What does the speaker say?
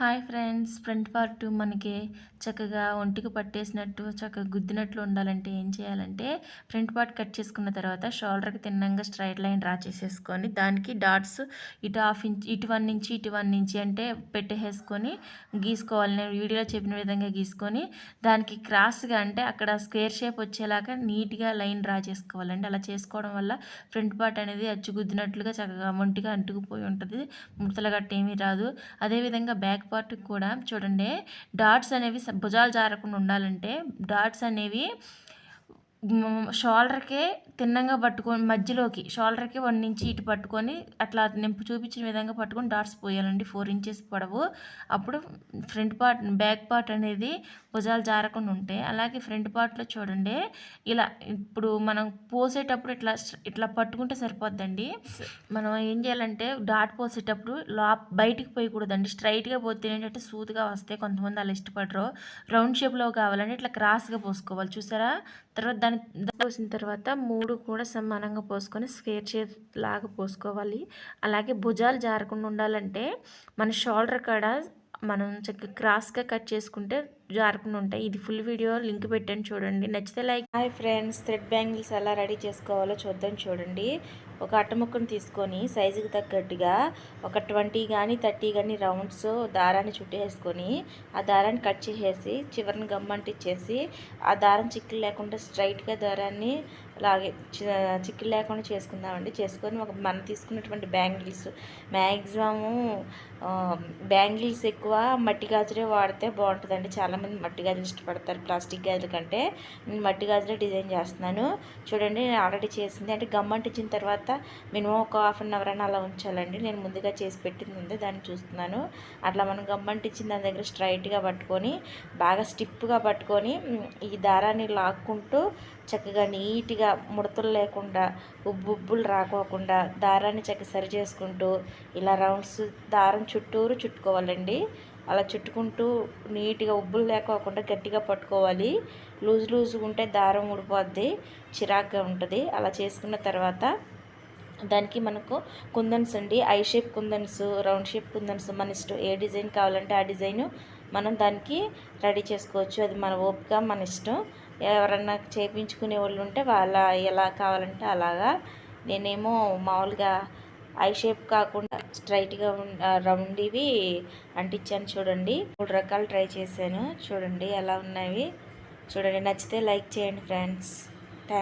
Hi friends, front part మనకి చక్కగా ఒంటికి పట్టేసినట్టు చక్కగా గుద్దినట్లు ఉండాలంటే ఏం చేయాలంటే, ఫ్రంట్ పార్ట్ కట్ చేసుకున్న తర్వాత షోల్డర్కి తిన్నంగా స్ట్రైట్ లైన్ డ్రా చేసేసుకొని దానికి డాట్స్ ఇటు హాఫ్ ఇంచ్ ఇటు 1 ఇంచ్ ఇటు 1 ఇంచ్ అంటే పెట్టేసుకొని గీసుకోవాలి. నేను వీడియోలో చెప్పిన విధంగా గీసుకొని దానికి క్రాస్గా అంటే అక్కడ స్క్వేర్ షేప్ వచ్చేలాగా నీట్గా లైన్ డ్రా చేసుకోవాలండి. అలా చేసుకోవడం వల్ల ఫ్రంట్ పార్ట్ అనేది అచ్చుగుద్దినట్లుగా చక్కగా ఒంటిగా అంటుకుపోయి ఉంటుంది, ముడతల గట్ట ఏమీ రాదు. అదేవిధంగా బ్యాక్ పార్ట్కి కూడా చూడండి, డాట్స్ అనేవి భుజాలు జారకుండా ఉండాలంటే డాట్స్ అనేవి షోల్డర్కే తిన్నంగా పట్టుకొని మధ్యలోకి షోల్డర్కి 1 ఇంచ్ ఇటు పట్టుకొని అట్లా నింపు చూపించిన విధంగా పట్టుకొని డాట్స్ పోయాలండి. 4 ఇంచెస్ పొడవు. అప్పుడు ఫ్రంట్ పార్ట్ బ్యాక్ పార్ట్ అనేది భుజాలు జారకుండా ఉంటాయి. అలాగే ఫ్రంట్ పార్ట్లో చూడండి, ఇలా ఇప్పుడు మనం పోసేటప్పుడు ఇట్లా ఇట్లా పట్టుకుంటే సరిపోద్దండి. మనం ఏం చేయాలంటే డాట్ పోసేటప్పుడు బయటికి పోయకూడదండి. స్ట్రైట్గా పోతే ఏంటంటే సూదిగా వస్తాయి, కొంతమంది అలా ఇష్టపడరు. రౌండ్ షేప్లో కావాలంటే ఇట్లా క్రాస్గా పోసుకోవాలి, చూసారా. తర్వాత దాన్ని పోసిన తర్వాత 3 కూడా సమానంగా పోసుకొని స్క్వేర్ షేప్ లాగా పోసుకోవాలి. అలాగే భుజాలు జారకుండా ఉండాలంటే మన షోల్డర్ కాడ మనం చక్కగా క్రాస్గా కట్ చేసుకుంటే జారకుండా ఉంటాయి. ఇది ఫుల్ వీడియో లింక్ పెట్టాను, చూడండి. నచ్చితే like. Hi friends, thread bangles ఎలా రెడీ చేసుకోవాలో చూద్దాం. చూడండి, ఒక అట్టముక్కను తీసుకొని సైజుకి తగ్గట్టుగా ఒక 20 కానీ 30 కానీ రౌండ్స్ దారాన్ని చుట్టేసుకొని ఆ దారాన్ని కట్ చేసేసి చివరిని గమ్మంటిచ్చేసి ఆ దారం చిక్కులు లేకుండా స్ట్రైట్గా దారాన్ని అలాగే చిక్కులు లేకుండా చేసుకుందామండి. చేసుకొని మనం తీసుకున్నటువంటి బ్యాంగిల్స్ మ్యాక్సిమము బ్యాంగిల్స్ ఎక్కువ మట్టి గాజులే వాడితే బాగుంటుందండి. చాలామంది మట్టి గాజులు ఇష్టపడతారు ప్లాస్టిక్ గాజుల కంటే. నేను మట్టి గాజులే డిజైన్ చేస్తున్నాను. చూడండి, నేను ఆల్రెడీ చేసింది అంటే గమ్మంటించిన తర్వాత మినిమం ఒక ½ అవర్ అని అలా ఉంచాలండి. నేను ముందుగా చేసి పెట్టింది ఉంది, దాన్ని చూస్తున్నాను. అట్లా మనం గమ్మంటించిన దాని దగ్గర స్ట్రైట్గా పట్టుకొని బాగా స్టిప్గా పట్టుకొని ఈ దారాన్ని లాక్కుంటూ చక్కగా నీట్గా ముడతలు లేకుండా ఉబ్బులు రాకోకుండా దారాన్ని చక్కగా సరి చేసుకుంటూ ఇలా రౌండ్స్ దారం చుట్టూరు చుట్టుకోవాలండి. అలా చుట్టుకుంటూ నీట్గా ఉబ్బులు లేకోకుండా గట్టిగా పట్టుకోవాలి. లూజ్గా ఉంటే దారం ఊడిపోద్ది, చిరాగ్గా ఉంటుంది. అలా చేసుకున్న తర్వాత దానికి మనకు కుందన్స్ అండి, ఐ షేప్ కుందన్స్, రౌండ్ షేప్ కుందన్స్, మన ఇష్టం. ఏ డిజైన్ కావాలంటే ఆ డిజైను మనం దానికి రెడీ చేసుకోవచ్చు. అది మన ఓపిక, మన ఇష్టం. ఎవరన్నా చేయించుకునే వాళ్ళు ఉంటే వాళ్ళ ఎలా కావాలంటే అలాగా. నేనేమో మామూలుగా ఐ షేప్ కాకుండా స్ట్రైట్గా రౌండ్ ఇవి అంటించాను. చూడండి, 3 రకాలు ట్రై చేశాను. చూడండి ఎలా ఉన్నాయి. చూడండి, నచ్చితే లైక్ చేయండి ఫ్రెండ్స్.